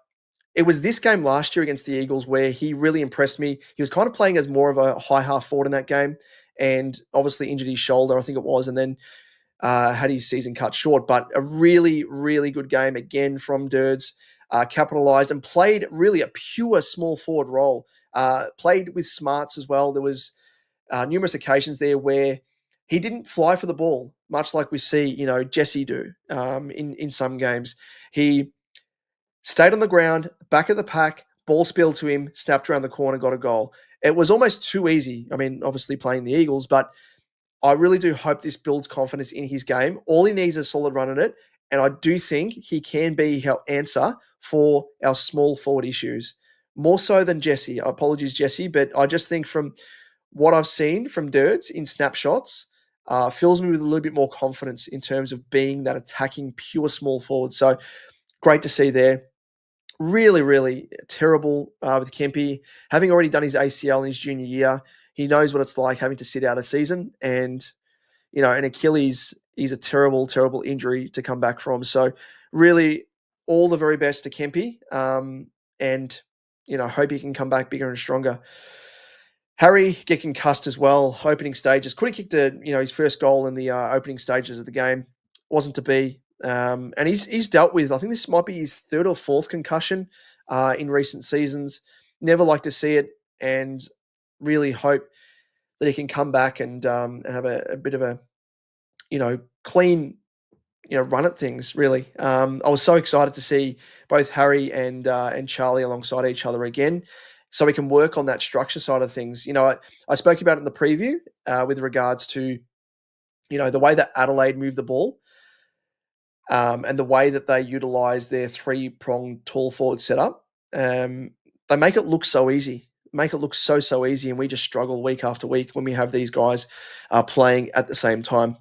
it was this game last year against the Eagles where he really impressed me. He was kind of playing as more of a high half forward in that game, and obviously injured his shoulder, I think it was, and then had his season cut short. But a really, really good game again from Durds. Capitalized and played really a pure small forward role. Played with smarts as well. There was numerous occasions there where he didn't fly for the ball, much like we see, Jesse do in some games. He stayed on the ground, back of the pack, ball spilled to him, snapped around the corner, got a goal. It was almost too easy. I mean, obviously playing the Eagles, but I really do hope this builds confidence in his game. All he needs is a solid run at it. And I do think he can be our answer for our small forward issues. More so than Jesse. Apologies, Jesse, but I just think from what I've seen from Dirts in snapshots, fills me with a little bit more confidence in terms of being that attacking pure small forward. So great to see there. Really, really terrible with Kempy. Having already done his ACL in his junior year, he knows what it's like having to sit out a season. And, an Achilles is a terrible, terrible injury to come back from. So really all the very best to Kempy. And, hope he can come back bigger and stronger. Harry get concussed as well, opening stages. Could have kicked his first goal in the opening stages of the game. Wasn't to be. And he's dealt with, I think this might be his third or fourth concussion in recent seasons. Never like to see it, and really hope that he can come back and have a bit of a, clean, run at things, really. I was so excited to see both Harry and Charlie alongside each other again, so we can work on that structure side of things. I spoke about it in the preview with regards to, the way that Adelaide moved the ball. And the way that they utilize their three-pronged tall forward setup, they make it look so easy. Make it look so easy, and we just struggle week after week when we have these guys playing at the same time.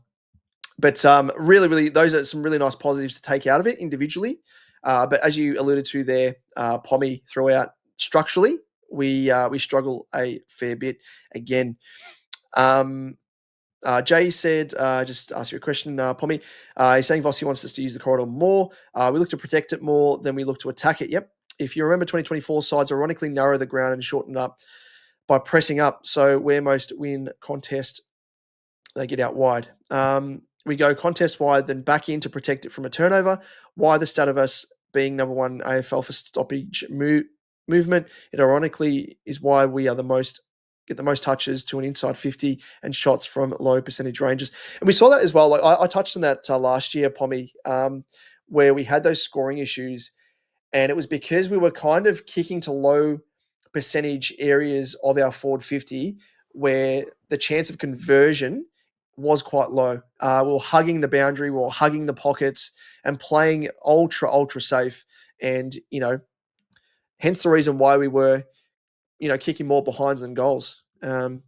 But really, really, those are some really nice positives to take out of it individually. But as you alluded to there, Pommy throughout structurally, we struggle a fair bit again. Jay said, just ask you a question, Pommy. He's saying Vossi wants us to use the corridor more. We look to protect it more than we look to attack it. Yep. If you remember, 2024 sides ironically narrow the ground and shorten up by pressing up. So where most win contest, they get out wide. We go contest wide, then back in to protect it from a turnover. Why the stat of us being number one AFL for stoppage movement? It ironically is why we are get the most touches to an inside 50 and shots from low percentage ranges. And we saw that as well. Like I touched on that last year, Pommy, where we had those scoring issues, and it was because we were kind of kicking to low percentage areas of our forward 50 where the chance of conversion was quite low. We were hugging the boundary, we were hugging the pockets, and playing ultra safe. And hence the reason why we were kicking more behinds than goals. Brian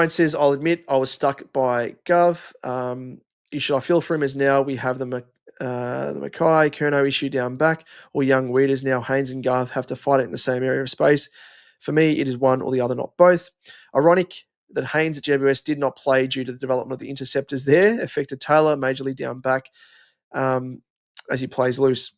says, I'll admit I was stuck by Gov. Issue I feel for him is now we have the Mackay Kerno issue down back, or young weeders. Now Haynes and Gov have to fight it in the same area of space. For me, it is one or the other, not both. Ironic that Haynes at GWS did not play due to the development of the interceptors there, affected Taylor majorly down back as he plays loose.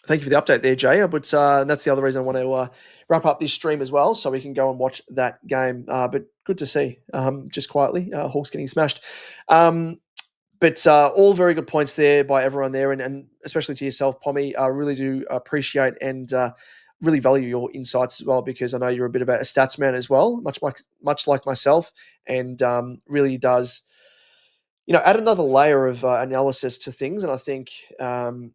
Thank you for the update there, Jay. But that's the other reason I want to wrap up this stream as well, so we can go and watch that game. But good to see, just quietly, Hawks getting smashed. But all very good points there by everyone there, and especially to yourself, Pommy. I really do appreciate and really value your insights as well, because I know you're a bit of a stats man as well, much like myself, and really does add another layer of analysis to things. And I think,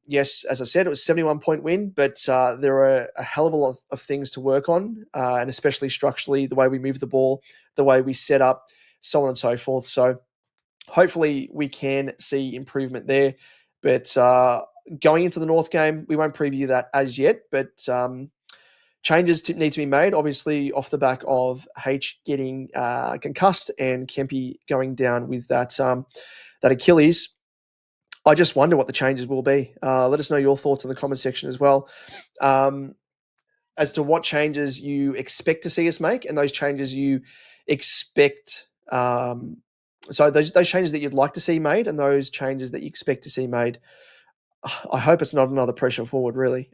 yes, as I said, it was a 71-point win, but there are a hell of a lot of things to work on, and especially structurally, the way we move the ball, the way we set up, so on and so forth. So hopefully we can see improvement there. But going into the North game, we won't preview that as yet, but changes need to be made, obviously, off the back of H getting concussed and Kempe going down with that Achilles. I just wonder what the changes will be. Let us know your thoughts in the comment section as well, as to what changes you expect to see us make, and those changes you expect. So those changes that you'd like to see made, and those changes that you expect to see made. I hope it's not another pressure forward, really.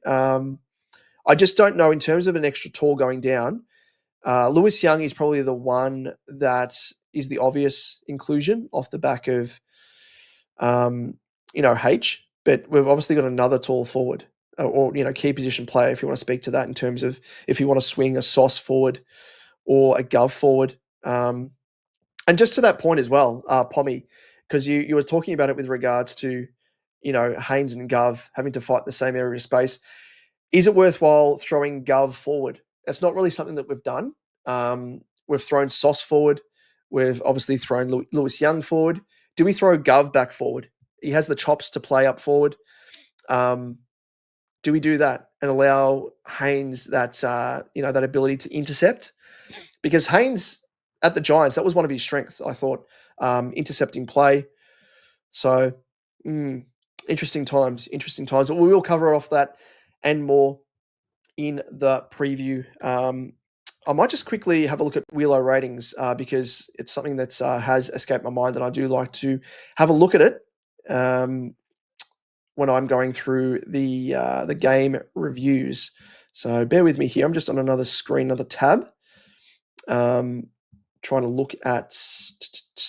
I just don't know in terms of an extra tall going down. Lewis Young is probably the one that is the obvious inclusion off the back of, H. But we've obviously got another tall forward, or key position player, if you want to speak to that, in terms of if you want to swing a Sauce forward or a Gov forward. And just to that point as well, Pommy, because you were talking about it with regards to, Haynes and Gov having to fight the same area of space. Is it worthwhile throwing Gov forward? That's not really something that we've done. We've thrown Sauce forward. We've obviously thrown Lewis Young forward. Do we throw Gov back forward? He has the chops to play up forward. Do we do that and allow Haynes that that ability to intercept? Because Haynes at the Giants, that was one of his strengths, I thought, intercepting play. So interesting times. But we will cover off that and more in the preview. I might just quickly have a look at Wheelo ratings because it's something that has escaped my mind, and I do like to have a look at it when I'm going through the game reviews. So bear with me here. I'm just on another screen, another tab, trying to look at,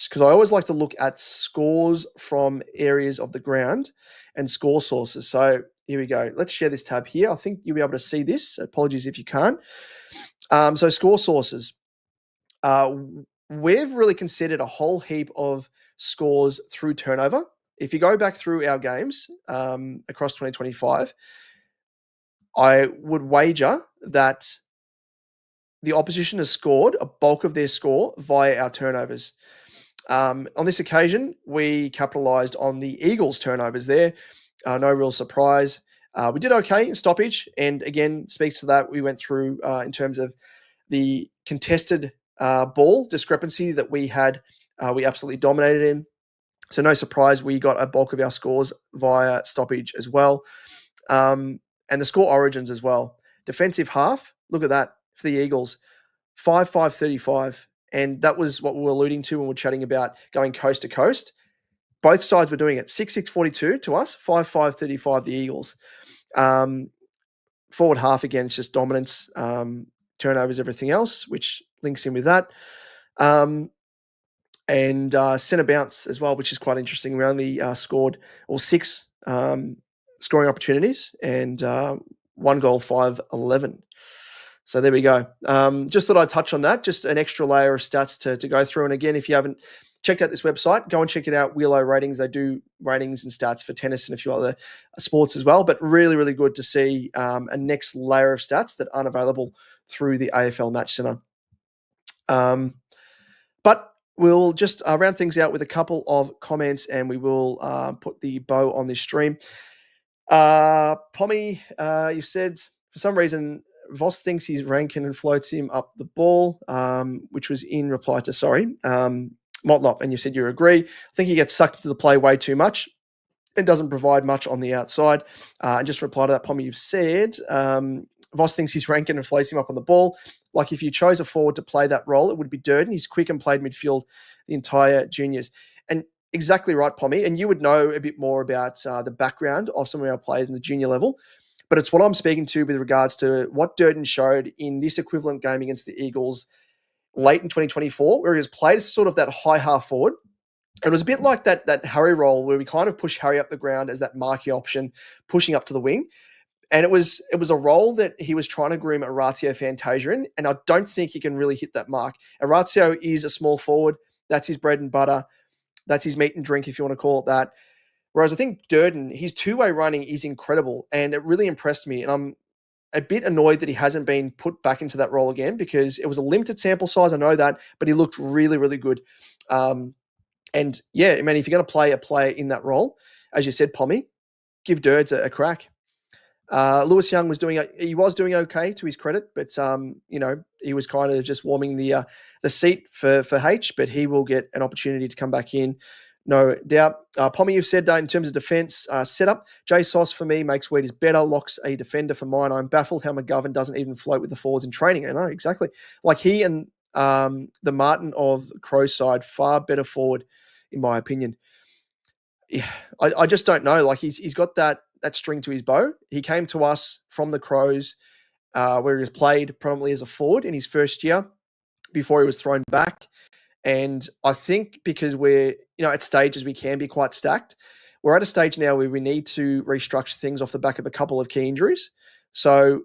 because I always like to look at scores from areas of the ground and score sources. So here we go. Let's share this tab here. I think you'll be able to see this. Apologies if you can't. So score sources. We've really considered a whole heap of scores through turnover. If you go back through our games across 2025, I would wager that the opposition has scored a bulk of their score via our turnovers. On this occasion, we capitalised on the Eagles' turnovers there. No real surprise. We did okay in stoppage, and again, speaks to that. We went through in terms of the contested ball discrepancy that we had. We absolutely dominated in. So no surprise, we got a bulk of our scores via stoppage as well. And the score origins as well. Defensive half, look at that for the Eagles, 5-5-35. And that was what we were alluding to when we were chatting about going coast to coast. Both sides were doing it. 6-6-42 to us, 5-5-35 the Eagles. Forward half, again, it's just dominance. Turnovers, everything else, which links in with that. And centre bounce as well, which is quite interesting. We only scored six scoring opportunities and 1 goal, 5-11. So there we go. Just thought I'd touch on that, just an extra layer of stats to go through. And again, if you haven't checked out this website, go and check it out, Wheelo Ratings. They do ratings and stats for tennis and a few other sports as well. But really, really good to see a next layer of stats that aren't available through the AFL Match Centre. But we'll just round things out with a couple of comments, and we will put the bow on this stream. Pommy, you said for some reason Voss thinks he's ranking and floats him up the ball, which was in reply to Motlop, and you said you agree. I think he gets sucked into the play way too much and doesn't provide much on the outside. And just reply to that, Pommy, you've said Voss thinks he's ranking and floats him up on the ball. Like if you chose a forward to play that role, it would be Durden. He's quick and played midfield the entire juniors. And exactly right, Pommy. And you would know a bit more about the background of some of our players in the junior level. But it's what I'm speaking to with regards to what Durden showed in this equivalent game against the Eagles late in 2024, where he was played as sort of that high half forward. It was a bit like that Harry role where we kind of push Harry up the ground as that marquee option, pushing up to the wing. And it was a role that he was trying to groom Orazio Fantasia in, and I don't think he can really hit that mark. Orazio is a small forward. That's his bread and butter. That's his meat and drink, if you want to call it that. Whereas I think Durden, his two-way running is incredible, and it really impressed me. And I'm a bit annoyed that he hasn't been put back into that role again because it was a limited sample size. I know that, but he looked really, really good. And yeah, I mean, if you're going to play a player in that role, as you said, Pommy, give Durds a crack. Lewis Young was doing okay to his credit, but he was kind of just warming the seat for H, but he will get an opportunity to come back in, no doubt. Pommy, you've said in terms of defense setup, Jay Sauce for me makes Wheaties better, locks a defender for mine. I'm baffled how McGovern doesn't even float with the forwards in training. I know exactly, like he and the Martin of Crow's side, far better forward in my opinion. Yeah, I just don't know. Like he's got that string to his bow. He came to us from the Crows, where he was played prominently as a forward in his first year before he was thrown back. And I think because we're at stages we can be quite stacked. We're at a stage now where we need to restructure things off the back of a couple of key injuries. So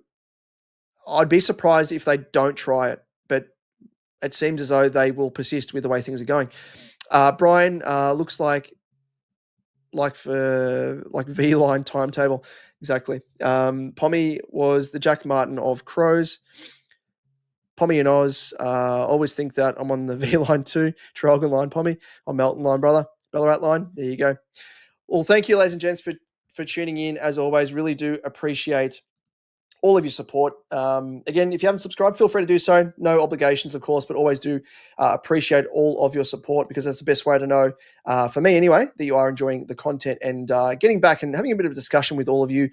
I'd be surprised if they don't try it, but it seems as though they will persist with the way things are going. Brian looks like V-line timetable. Exactly. Pommy was the Jack Martin of Crows. Pommy and Oz always think that I'm on the V-line too. Traralgon line, Pommy. I'm Melton line, brother. Ballarat line. There you go. Well, thank you, ladies and gents, for tuning in. As always, really do appreciate all of your support. Again, if you haven't subscribed, feel free to do so. No obligations, of course, but always do appreciate all of your support because that's the best way to know, for me anyway, that you are enjoying the content and getting back and having a bit of a discussion with all of you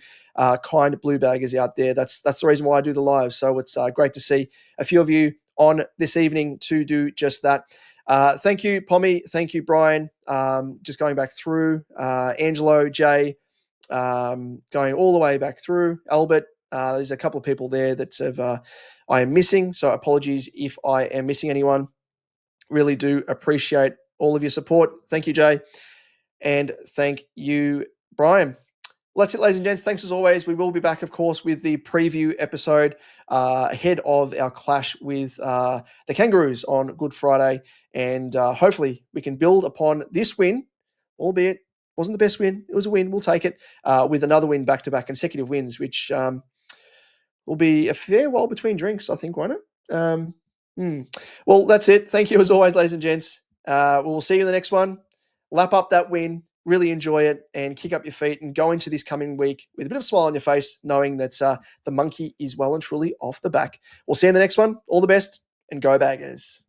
kind Bluebaggers out there. That's the reason why I do the live. So it's great to see a few of you on this evening to do just that. Thank you, Pommy. Thank you, Brian. Just going back through, Angelo, Jay, going all the way back through, Albert. There's a couple of people there that I am missing, so apologies if I am missing anyone. Really do appreciate all of your support. Thank you, Jay, and thank you, Brian. Well, that's it, ladies and gents. Thanks as always. We will be back, of course, with the preview episode ahead of our clash with the Kangaroos on Good Friday, and hopefully we can build upon this win, albeit wasn't the best win. It was a win. We'll take it with another win, back-to-back consecutive wins, which will be a fair while between drinks, I think, won't it? Well, that's it. Thank you as always, ladies and gents. We'll see you in the next one. Lap up that win, really enjoy it, and kick up your feet and go into this coming week with a bit of a smile on your face, knowing that the monkey is well and truly off the back. We'll see you in the next one. All the best, and go Baggers.